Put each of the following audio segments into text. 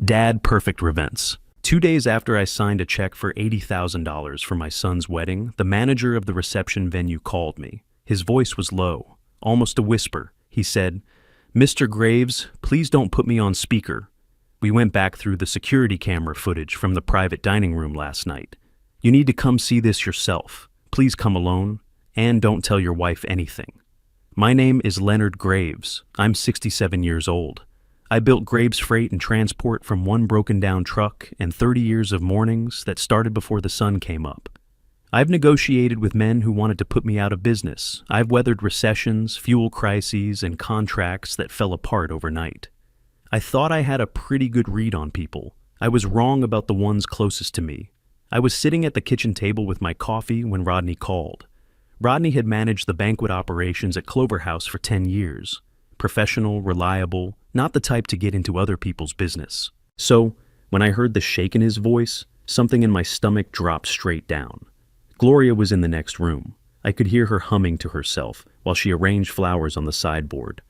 Dadperfectrevenge. 2 days after I signed a check for $80,000 for my son's wedding, the manager of the reception venue called me. His voice was low, almost a whisper. He said, "Mr. Graves, please don't put me on speaker. We went back through the security camera footage from the private dining room last night. You need to come see this yourself. Please come alone, and don't tell your wife anything. My name is Leonard Graves. I'm 67 years old. I built Graves Freight and Transport from one broken-down truck and 30 years of mornings that started before the sun came up. I've negotiated with men who wanted to put me out of business. I've weathered recessions, fuel crises, and contracts that fell apart overnight. I thought I had a pretty good read on people. I was wrong about the ones closest to me. I was sitting at the kitchen table with my coffee when Rodney called. Rodney had managed the banquet operations at Clover House for 10 years. Professional, reliable, not the type to get into other people's business. So, when I heard the shake in his voice, something in my stomach dropped straight down. Gloria was in the next room. I could hear her humming to herself while she arranged flowers on the sideboard.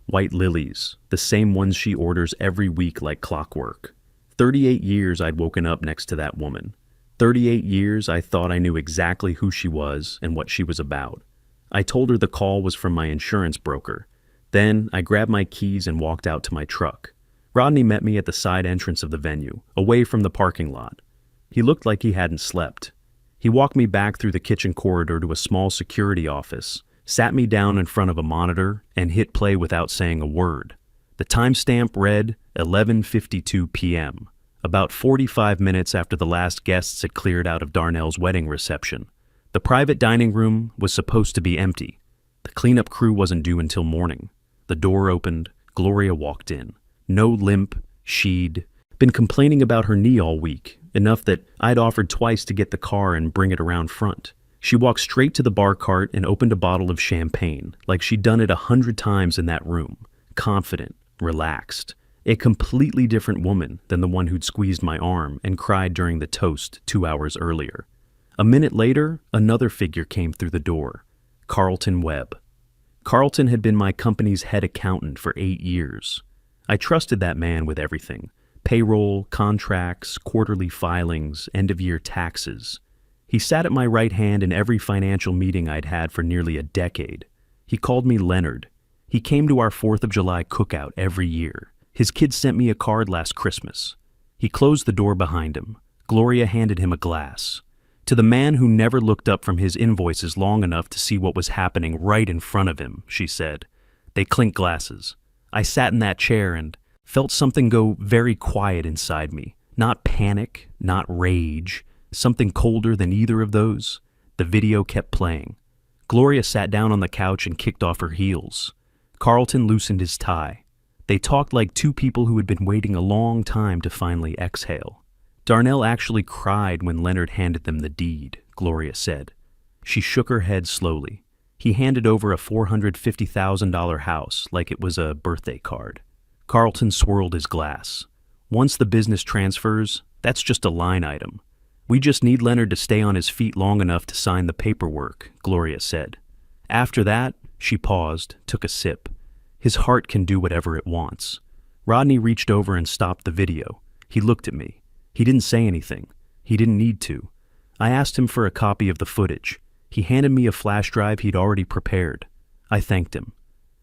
White lilies, the same ones she orders every week like clockwork. 38 years I'd woken up next to that woman. 38 years I thought I knew exactly who she was and what she was about. I told her the call was from my insurance broker. Then I grabbed my keys and walked out to my truck. Rodney met me at the side entrance of the venue, away from the parking lot. He looked like he hadn't slept. He walked me back through the kitchen corridor to a small security office, sat me down in front of a monitor, and hit play without saying a word. The timestamp read 11:52 p.m., about 45 minutes after the last guests had cleared out of Darnell's wedding reception. The private dining room was supposed to be empty. The cleanup crew wasn't due until morning. The door opened. Gloria walked in. No limp. She'd been complaining about her knee all week, enough that I'd offered twice to get the car and bring it around front. She walked straight to the bar cart and opened a bottle of champagne, like she'd done it 100 times in that room. Confident, relaxed. A completely different woman than the one who'd squeezed my arm and cried during the toast 2 hours earlier. A minute later, another figure came through the door. Carlton Webb. Carlton had been my company's head accountant for 8 years. I trusted that man with everything. Payroll, contracts, quarterly filings, end-of-year taxes. He sat at my right hand in every financial meeting I'd had for nearly a decade. He called me Leonard. He came to our 4th of July cookout every year. His kids sent me a card last Christmas. He closed the door behind him. Gloria handed him a glass. To the man who never looked up from his invoices long enough to see what was happening right in front of him, she said. They clinked glasses. I sat in that chair and felt something go very quiet inside me. Not panic, not rage, something colder than either of those. The video kept playing. Gloria sat down on the couch and kicked off her heels. Carlton loosened his tie. They talked like two people who had been waiting a long time to finally exhale. Darnell actually cried when Leonard handed them the deed, Gloria said. She shook her head slowly. He handed over a $450,000 house like it was a birthday card. Carlton swirled his glass. Once the business transfers, that's just a line item. We just need Leonard to stay on his feet long enough to sign the paperwork, Gloria said. After that, she paused, took a sip. His heart can do whatever it wants. Rodney reached over and stopped the video. He looked at me. He didn't say anything. He didn't need to. I asked him for a copy of the footage. He handed me a flash drive he'd already prepared. I thanked him.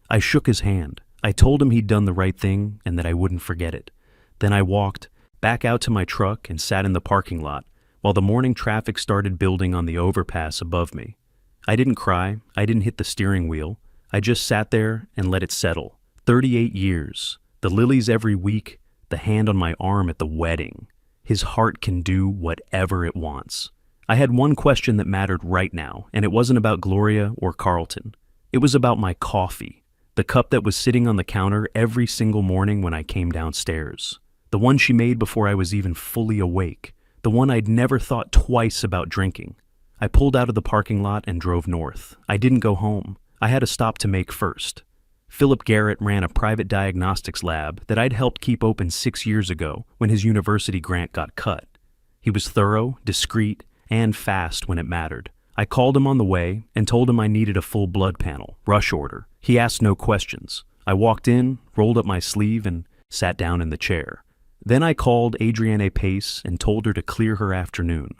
I shook his hand. I told him he'd done the right thing and that I wouldn't forget it. Then I walked back out to my truck and sat in the parking lot while the morning traffic started building on the overpass above me. I didn't cry. I didn't hit the steering wheel. I just sat there and let it settle. 38 years. The lilies every week. The hand on my arm at the wedding. His heart can do whatever it wants. I had one question that mattered right now, and it wasn't about Gloria or Carlton. It was about my coffee, the cup that was sitting on the counter every single morning when I came downstairs. The one she made before I was even fully awake. The one I'd never thought twice about drinking. I pulled out of the parking lot and drove north. I didn't go home. I had a stop to make first. Philip Garrett ran a private diagnostics lab that I'd helped keep open 6 years ago when his university grant got cut. He was thorough, discreet, and fast when it mattered. I called him on the way and told him I needed a full blood panel, rush order. He asked no questions. I walked in, rolled up my sleeve, and sat down in the chair. Then I called Adrienne Pace and told her to clear her afternoon.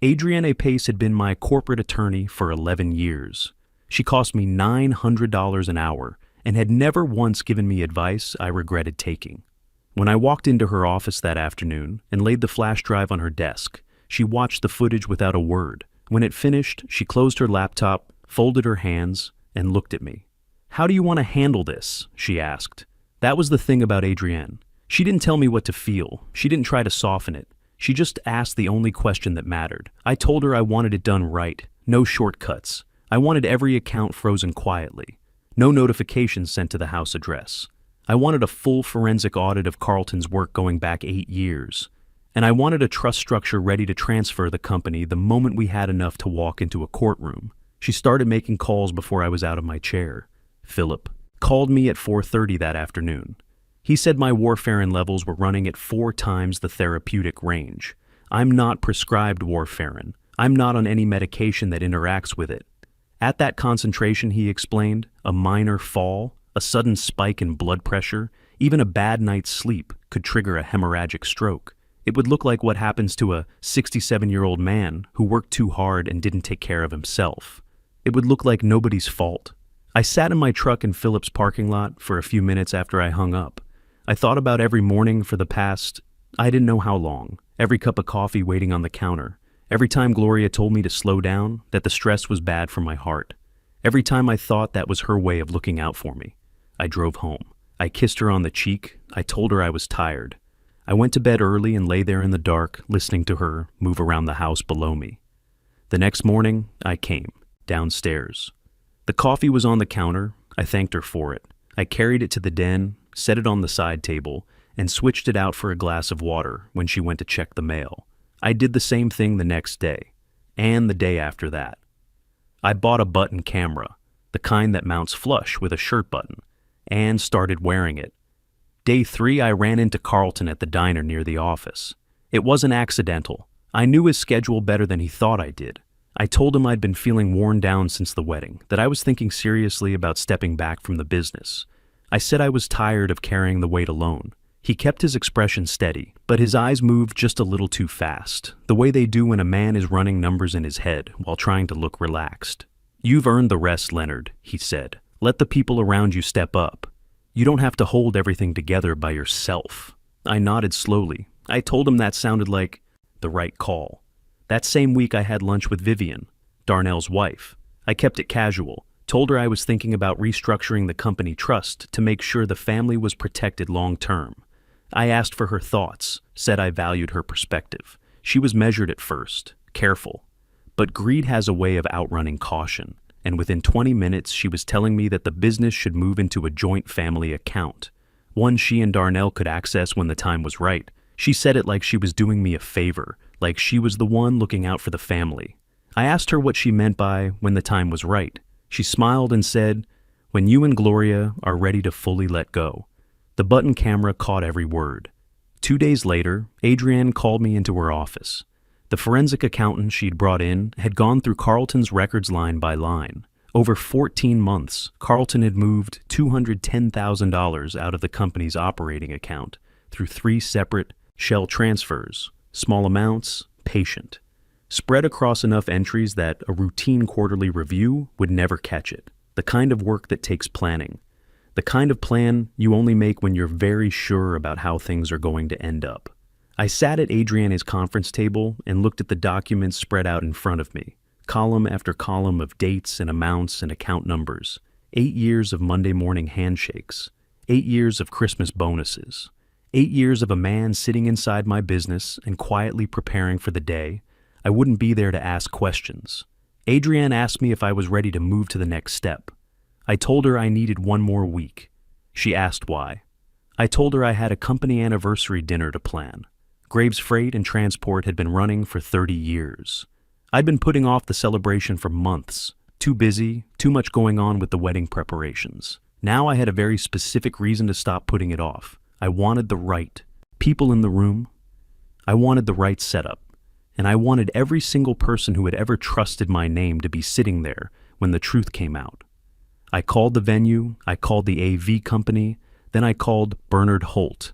Adrienne Pace had been my corporate attorney for 11 years. She cost me $900 an hour and had never once given me advice I regretted taking. When I walked into her office that afternoon and laid the flash drive on her desk, she watched the footage without a word. When it finished, she closed her laptop, folded her hands, and looked at me. "How do you want to handle this?" she asked. That was the thing about Adrienne. She didn't tell me what to feel. She didn't try to soften it. She just asked the only question that mattered. I told her I wanted it done right. No shortcuts. I wanted every account frozen quietly. No notifications sent to the house address. I wanted a full forensic audit of Carlton's work going back 8 years. And I wanted a trust structure ready to transfer the company the moment we had enough to walk into a courtroom. She started making calls before I was out of my chair. Philip called me at 4:30 that afternoon. He said my warfarin levels were running at 4 times the therapeutic range. I'm not prescribed warfarin. I'm not on any medication that interacts with it. At that concentration, he explained, a minor fall, a sudden spike in blood pressure, even a bad night's sleep could trigger a hemorrhagic stroke. It would look like what happens to a 67-year-old man who worked too hard and didn't take care of himself. It would look like nobody's fault. I sat in my truck in Philip's parking lot for a few minutes after I hung up. I thought about every morning for the past, I didn't know how long, every cup of coffee waiting on the counter, every time Gloria told me to slow down, that the stress was bad for my heart. Every time I thought that was her way of looking out for me. I drove home. I kissed her on the cheek. I told her I was tired. I went to bed early and lay there in the dark, listening to her move around the house below me. The next morning, I came, downstairs. The coffee was on the counter. I thanked her for it. I carried it to the den, set it on the side table, and switched it out for a glass of water when she went to check the mail. I did the same thing the next day, and the day after that. I bought a button camera, the kind that mounts flush with a shirt button, and started wearing it. Day 3, I ran into Carlton at the diner near the office. It wasn't accidental. I knew his schedule better than he thought I did. I told him I'd been feeling worn down since the wedding, that I was thinking seriously about stepping back from the business. I said I was tired of carrying the weight alone. He kept his expression steady, but his eyes moved just a little too fast, the way they do when a man is running numbers in his head while trying to look relaxed. "You've earned the rest, Leonard," he said. "Let the people around you step up. You don't have to hold everything together by yourself." I nodded slowly. I told him that sounded like the right call. That same week I had lunch with Vivian, Darnell's wife. I kept it casual, told her I was thinking about restructuring the company trust to make sure the family was protected long term. I asked for her thoughts, said I valued her perspective. She was measured at first, careful. But greed has a way of outrunning caution, and within 20 minutes she was telling me that the business should move into a joint family account, one she and Darnell could access when the time was right. She said it like she was doing me a favor, like she was the one looking out for the family. I asked her what she meant by when the time was right. She smiled and said, "When you and Gloria are ready to fully let go." The button camera caught every word. 2 days later, Adrienne called me into her office. The forensic accountant she'd brought in had gone through Carlton's records line by line. Over 14 months, Carlton had moved $210,000 out of the company's operating account through 3 separate shell transfers, small amounts, patient, spread across enough entries that a routine quarterly review would never catch it. The kind of work that takes planning. The kind of plan you only make when you're very sure about how things are going to end up. I sat at Adrienne's conference table and looked at the documents spread out in front of me, column after column of dates and amounts and account numbers. 8 years of Monday morning handshakes. 8 years of Christmas bonuses. 8 years of a man sitting inside my business and quietly preparing for the day I wouldn't be there to ask questions. Adrienne asked me if I was ready to move to the next step. I told her I needed 1 more week. She asked why. I told her I had a company anniversary dinner to plan. Graves Freight and Transport had been running for 30 years. I'd been putting off the celebration for months. Too busy, too much going on with the wedding preparations. Now I had a very specific reason to stop putting it off. I wanted the right people in the room. I wanted the right setup. And I wanted every single person who had ever trusted my name to be sitting there when the truth came out. I called the venue, I called the AV company, then I called Bernard Holt.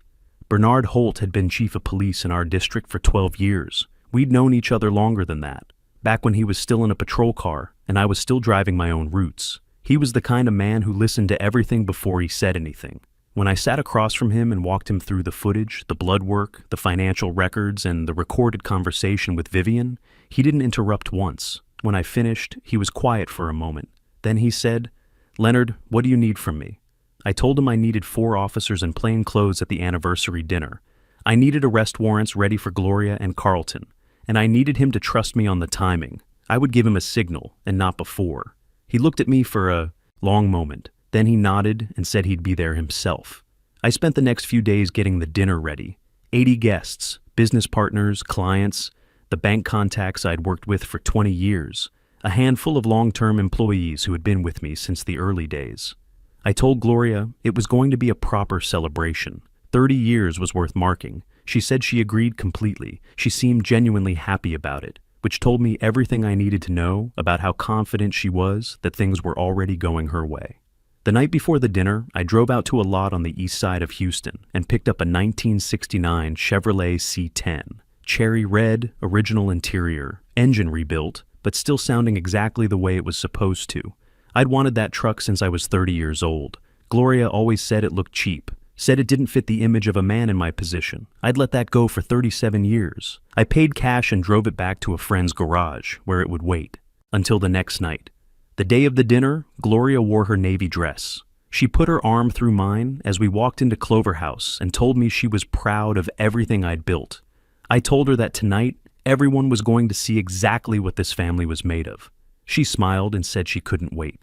Bernard Holt had been chief of police in our district for 12 years. We'd known each other longer than that, back when he was still in a patrol car and I was still driving my own routes. He was the kind of man who listened to everything before he said anything. When I sat across from him and walked him through the footage, the blood work, the financial records, and the recorded conversation with Vivian, he didn't interrupt once. When I finished, he was quiet for a moment. Then he said, "Leonard, what do you need from me?" I told him I needed 4 officers in plain clothes at the anniversary dinner. I needed arrest warrants ready for Gloria and Carlton, and I needed him to trust me on the timing. I would give him a signal, and not before. He looked at me for a long moment. Then he nodded and said he'd be there himself. I spent the next few days getting the dinner ready. 80 guests, business partners, clients, the bank contacts I'd worked with for 20 years, a handful of long-term employees who had been with me since the early days. I told Gloria it was going to be a proper celebration. 30 years was worth marking. She said she agreed completely. She seemed genuinely happy about it, which told me everything I needed to know about how confident she was that things were already going her way. The night before the dinner, I drove out to a lot on the east side of Houston and picked up a 1969 Chevrolet C10. Cherry red, original interior, engine rebuilt, but still sounding exactly the way it was supposed to. I'd wanted that truck since I was 30 years old. Gloria always said it looked cheap, said it didn't fit the image of a man in my position. I'd let that go for 37 years. I paid cash and drove it back to a friend's garage, where it would wait, until the next night. The day of the dinner, Gloria wore her navy dress. She put her arm through mine as we walked into Clover House and told me she was proud of everything I'd built. I told her that tonight, everyone was going to see exactly what this family was made of. She smiled and said she couldn't wait.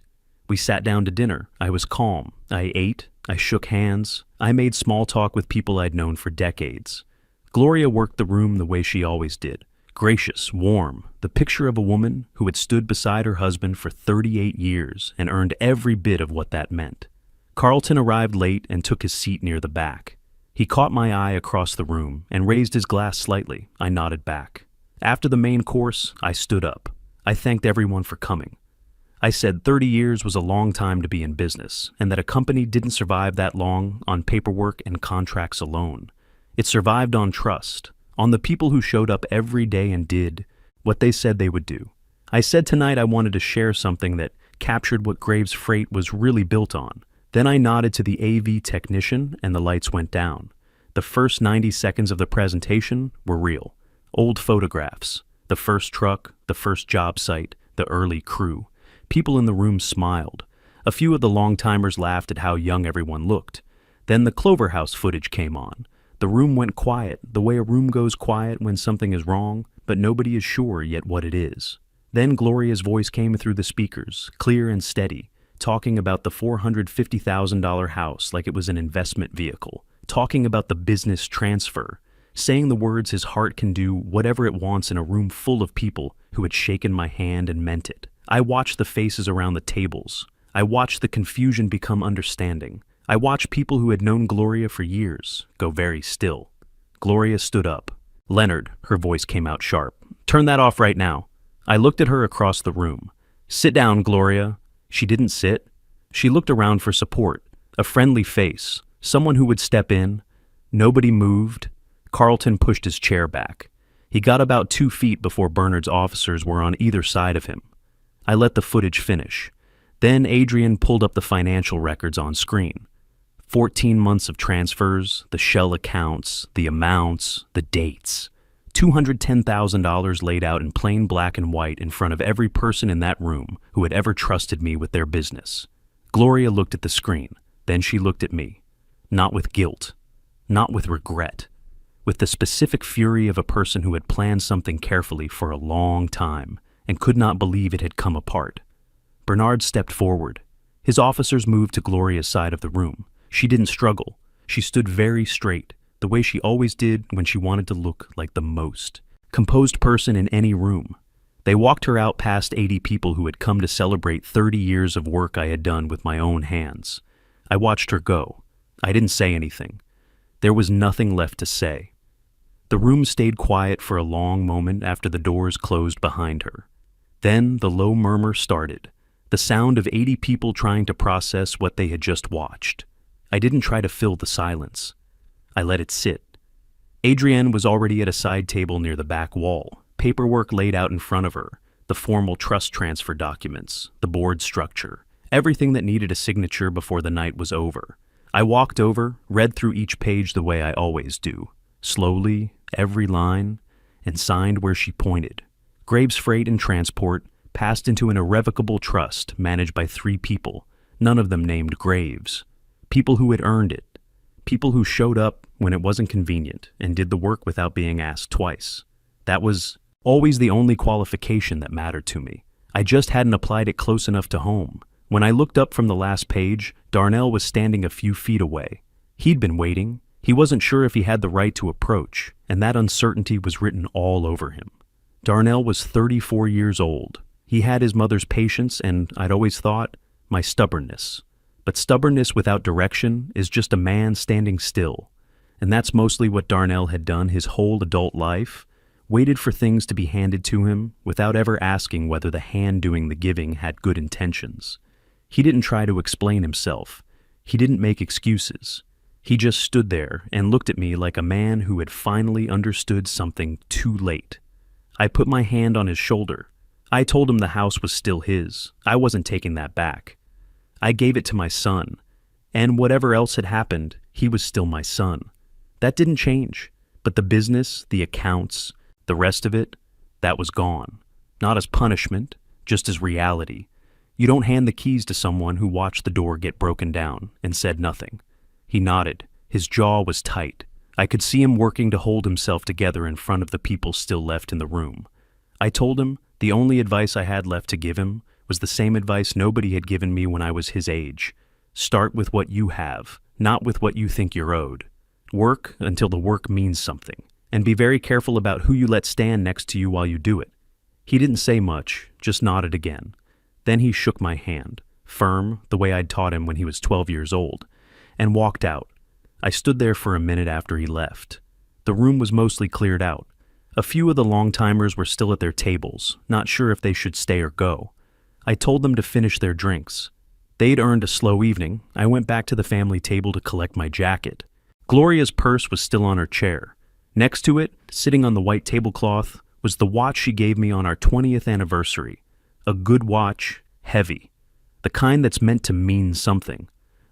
We sat down to dinner. I was calm. I ate. I shook hands. I made small talk with people I'd known for decades. Gloria worked the room the way she always did. Gracious, warm, the picture of a woman who had stood beside her husband for 38 years and earned every bit of what that meant. Carlton arrived late and took his seat near the back. He caught my eye across the room and raised his glass slightly. I nodded back. After the main course, I stood up. I thanked everyone for coming. I said 30 years was a long time to be in business, and that a company didn't survive that long on paperwork and contracts alone. It survived on trust, on the people who showed up every day and did what they said they would do. I said tonight I wanted to share something that captured what Graves Freight was really built on. Then I nodded to the AV technician and the lights went down. The first 90 seconds of the presentation were real. Old photographs, the first truck, the first job site, the early crew. People in the room smiled. A few of the long-timers laughed at how young everyone looked. Then the Clover House footage came on. The room went quiet, the way a room goes quiet when something is wrong, but nobody is sure yet what it is. Then Gloria's voice came through the speakers, clear and steady, talking about the $450,000 house like it was an investment vehicle, talking about the business transfer, saying the words his heart can do whatever it wants in a room full of people who had shaken my hand and meant it. I watched the faces around the tables. I watched the confusion become understanding. I watched people who had known Gloria for years go very still. Gloria stood up. "Leonard," her voice came out sharp. "Turn that off right now." I looked at her across the room. "Sit down, Gloria." She didn't sit. She looked around for support, a friendly face, someone who would step in. Nobody moved. Carlton pushed his chair back. He got about 2 feet before Bernard's officers were on either side of him. I let the footage finish. Then Adrian pulled up the financial records on screen. 14 months of transfers, the shell accounts, the amounts, the dates. $210,000 laid out in plain black and white in front of every person in that room who had ever trusted me with their business. Gloria looked at the screen. Then she looked at me. Not with guilt. Not with regret. With the specific fury of a person who had planned something carefully for a long time and could not believe it had come apart. Bernard stepped forward. His officers moved to Gloria's side of the room. She didn't struggle. She stood very straight, the way she always did when she wanted to look like the most composed person in any room. They walked her out past 80 people who had come to celebrate 30 years of work I had done with my own hands. I watched her go. I didn't say anything. There was nothing left to say. The room stayed quiet for a long moment after the doors closed behind her. Then the low murmur started, the sound of 80 people trying to process what they had just watched. I didn't try to fill the silence. I let it sit. Adrienne was already at a side table near the back wall, paperwork laid out in front of her, the formal trust transfer documents, the board structure, everything that needed a signature before the night was over. I walked over, read through each page the way I always do, slowly, every line, and signed where she pointed. Graves Freight and Transport passed into an irrevocable trust managed by 3 people, none of them named Graves. People who had earned it. People who showed up when it wasn't convenient and did the work without being asked twice. That was always the only qualification that mattered to me. I just hadn't applied it close enough to home. When I looked up from the last page, Darnell was standing a few feet away. He'd been waiting. He wasn't sure if he had the right to approach, and that uncertainty was written all over him. Darnell was 34 years old. He had his mother's patience and, I'd always thought, my stubbornness. But stubbornness without direction is just a man standing still. And that's mostly what Darnell had done his whole adult life, waited for things to be handed to him without ever asking whether the hand doing the giving had good intentions. He didn't try to explain himself. He didn't make excuses. He just stood there and looked at me like a man who had finally understood something too late. I put my hand on his shoulder. I told him the house was still his. I wasn't taking that back. I gave it to my son, and whatever else had happened, he was still my son. That didn't change, but the business, the accounts, the rest of it, that was gone. Not as punishment, just as reality. You don't hand the keys to someone who watched the door get broken down and said nothing. He nodded. His jaw was tight. I could see him working to hold himself together in front of the people still left in the room. I told him the only advice I had left to give him was the same advice nobody had given me when I was his age. Start with what you have, not with what you think you're owed. Work until the work means something, and be very careful about who you let stand next to you while you do it. He didn't say much, just nodded again. Then he shook my hand, firm, the way I'd taught him when he was 12 years old, and walked out. I stood there for a minute after he left. The room was mostly cleared out. A few of the long-timers were still at their tables, not sure if they should stay or go. I told them to finish their drinks. They'd earned a slow evening. I went back to the family table to collect my jacket. Gloria's purse was still on her chair. Next to it, sitting on the white tablecloth, was the watch she gave me on our 20th anniversary. A good watch, heavy. The kind that's meant to mean something.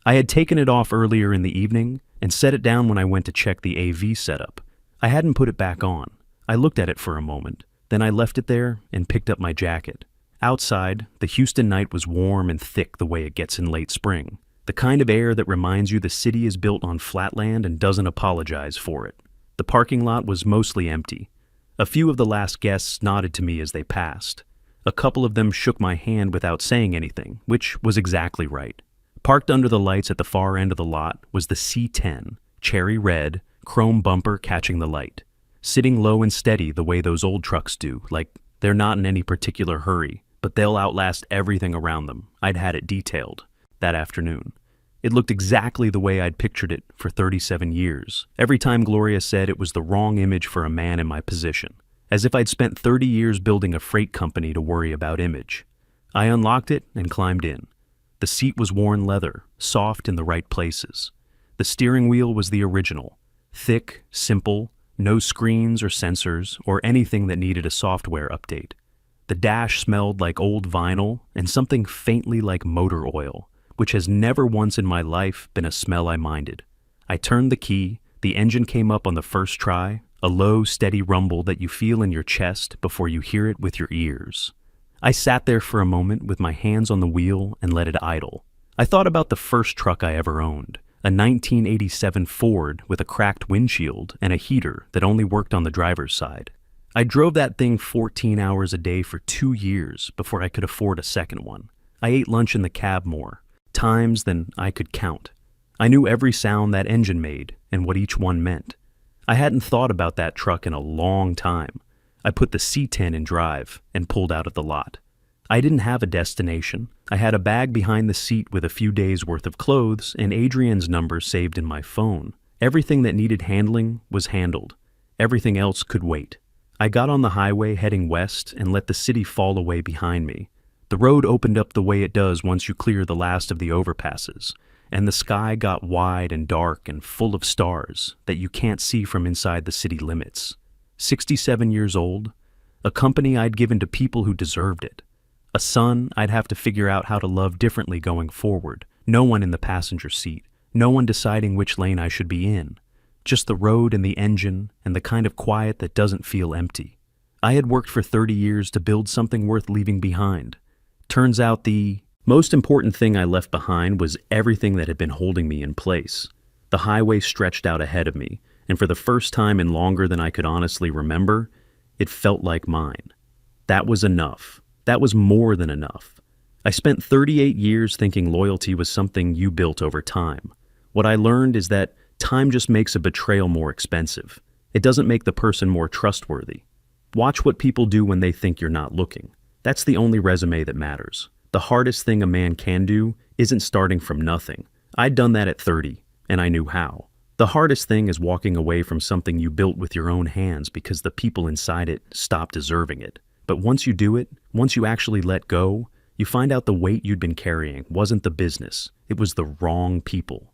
I had taken it off earlier in the evening and set it down when I went to check the AV setup. I hadn't put it back on. I looked at it for a moment, then I left it there and picked up my jacket. Outside, the Houston night was warm and thick the way it gets in late spring. The kind of air that reminds you the city is built on flat land and doesn't apologize for it. The parking lot was mostly empty. A few of the last guests nodded to me as they passed. A couple of them shook my hand without saying anything, which was exactly right. Parked under the lights at the far end of the lot was the C10, cherry red, chrome bumper catching the light. Sitting low and steady the way those old trucks do, like they're not in any particular hurry, but they'll outlast everything around them. I'd had it detailed that afternoon. It looked exactly the way I'd pictured it for 37 years. Every time Gloria said it was the wrong image for a man in my position, as if I'd spent 30 years building a freight company to worry about image. I unlocked it and climbed in. The seat was worn leather, soft in the right places. The steering wheel was the original, thick, simple, no screens or sensors or anything that needed a software update. The dash smelled like old vinyl and something faintly like motor oil, which has never once in my life been a smell I minded. I turned the key, the engine came up on the first try, a low, steady rumble that you feel in your chest before you hear it with your ears. I sat there for a moment with my hands on the wheel and let it idle. I thought about the first truck I ever owned, a 1987 Ford with a cracked windshield and a heater that only worked on the driver's side. I drove that thing 14 hours a day for 2 years before I could afford a second one. I ate lunch in the cab more, times than I could count. I knew every sound that engine made and what each one meant. I hadn't thought about that truck in a long time. I put the C10 in drive and pulled out of the lot. I didn't have a destination. I had a bag behind the seat with a few days' worth of clothes and Adrienne's number saved in my phone. Everything that needed handling was handled. Everything else could wait. I got on the highway heading west and let the city fall away behind me. The road opened up the way it does once you clear the last of the overpasses, and the sky got wide and dark and full of stars that you can't see from inside the city limits. 67 years old, a company I'd given to people who deserved it. A son I'd have to figure out how to love differently going forward. No one in the passenger seat. No one deciding which lane I should be in. Just the road and the engine and the kind of quiet that doesn't feel empty. I had worked for 30 years to build something worth leaving behind. Turns out the most important thing I left behind was everything that had been holding me in place. The highway stretched out ahead of me, and for the first time in longer than I could honestly remember, it felt like mine. That was enough. That was more than enough. I spent 38 years thinking loyalty was something you built over time. What I learned is that time just makes a betrayal more expensive. It doesn't make the person more trustworthy. Watch what people do when they think you're not looking. That's the only resume that matters. The hardest thing a man can do isn't starting from nothing. I'd done that at 30, and I knew how. The hardest thing is walking away from something you built with your own hands because the people inside it stopped deserving it. But once you do it, once you actually let go, you find out the weight you'd been carrying wasn't the business. It was the wrong people.